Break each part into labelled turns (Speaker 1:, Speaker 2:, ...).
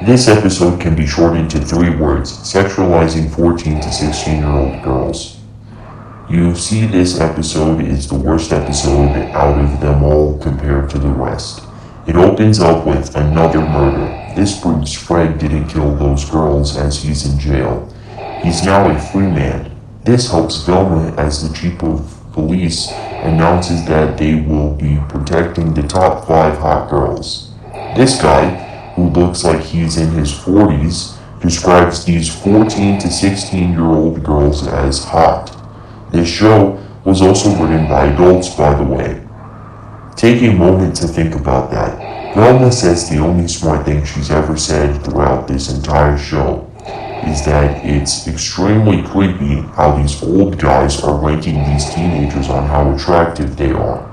Speaker 1: This episode can be shortened to 3 words: sexualizing 14 to 16-year-old girls. You see, this episode is the worst episode out of them all compared to the rest. It opens up with another murder. This proves Fred didn't kill those girls as he's in jail. He's now a free man. This helps Velma, as the chief of police, announces that they will be protecting the top 5 hot girls. This guy, who looks like he's in his 40s, describes these 14 to 16-year-old girls as hot. This show was also written by adults, by the way. Take a moment to think about that. Velma says the only smart thing she's ever said throughout this entire show is that it's extremely creepy how these old guys are ranking these teenagers on how attractive they are.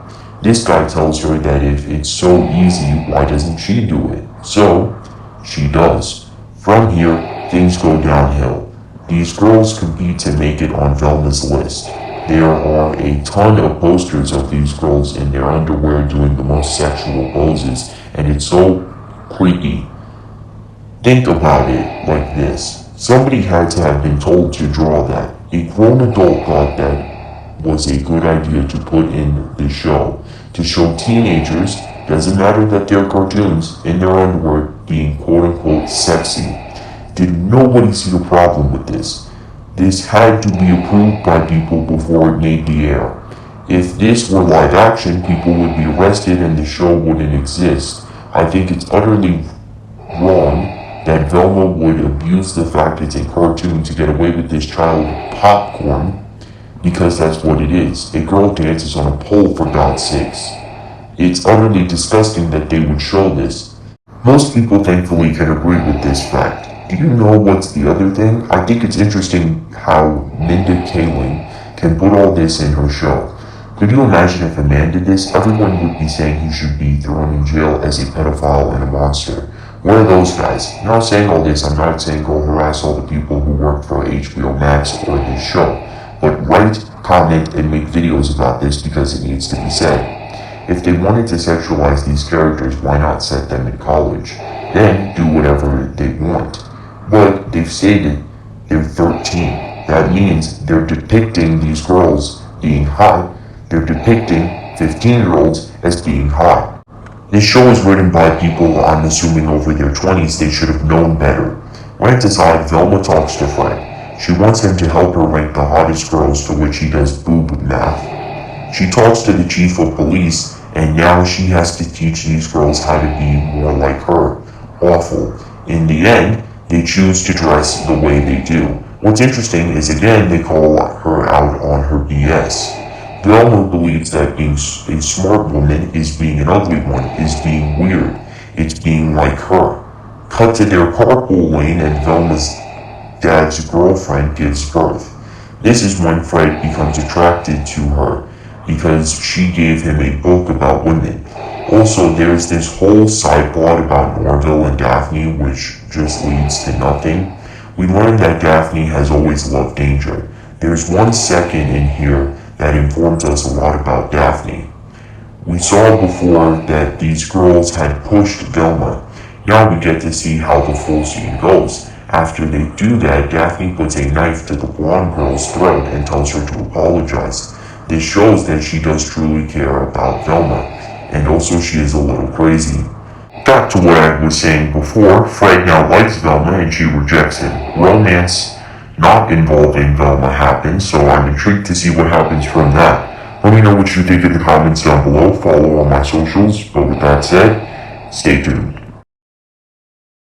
Speaker 1: This guy tells her that if it's so easy, why doesn't she do it? So, she does. From here, things go downhill. These girls compete to make it on Velma's list. There are a ton of posters of these girls in their underwear doing the most sexual poses, and it's so creepy. Think about it like this. Somebody had to have been told to draw that. A grown adult thought that was a good idea to put in the show. To show teenagers, doesn't matter that they're cartoons, in their underwear being quote-unquote sexy. Did nobody see the problem with this? This had to be approved by people before it made the air. If this were live action, people would be arrested and the show wouldn't exist. I think it's utterly wrong that Velma would abuse the fact it's a cartoon to get away with this child popcorn, because that's what it is. A girl dances on a pole, for God's sakes. It's utterly disgusting that they would show this. Most people thankfully can agree with this fact. Do you know what's the other thing? I think it's interesting how Minda Kaling can put all this in her show. Could you imagine if a man did this? Everyone would be saying he should be thrown in jail as a pedophile and a monster. Where are those guys? Now, saying all this, I'm not saying go harass all the people who work for HBO Max or this show, but write, comment, and make videos about this because it needs to be said. If they wanted to sexualize these characters, why not set them in college? Then do whatever they want. But they've stated they're 13. That means they're depicting these girls being hot. They're depicting 15-year-olds as being hot. This show is written by people, I'm assuming, over their 20s. They should have known better. Rant aside, Velma talks to Fred. She wants him to help her rank the hottest girls, to which he does boob math. She talks to the chief of police, and now she has to teach these girls how to be more like her. Awful. In the end, they choose to dress the way they do. What's interesting is, again, they call her out on her BS. Velma believes that being a smart woman is being an ugly one, is being weird. It's being like her. Cut to their carpool lane and Velma's dad's girlfriend gives birth. This is when Fred becomes attracted to her because she gave him a book about women. Also, there's this whole side plot about Norville and Daphne, which just leads to nothing. We learn that Daphne has always loved danger. There's 1 second in here that informs us a lot about Daphne. We saw before that these girls had pushed Velma. Now we get to see how the full scene goes. After they do that, Daphne puts a knife to the blonde girl's throat and tells her to apologize. This shows that she does truly care about Velma, and also she is a little crazy. Back to what I was saying before, Fred now likes Velma and she rejects him. Romance not involving Velma happens, so I'm intrigued to see what happens from that. Let me know what you think in the comments down below. Follow all my socials, but with that said, stay tuned.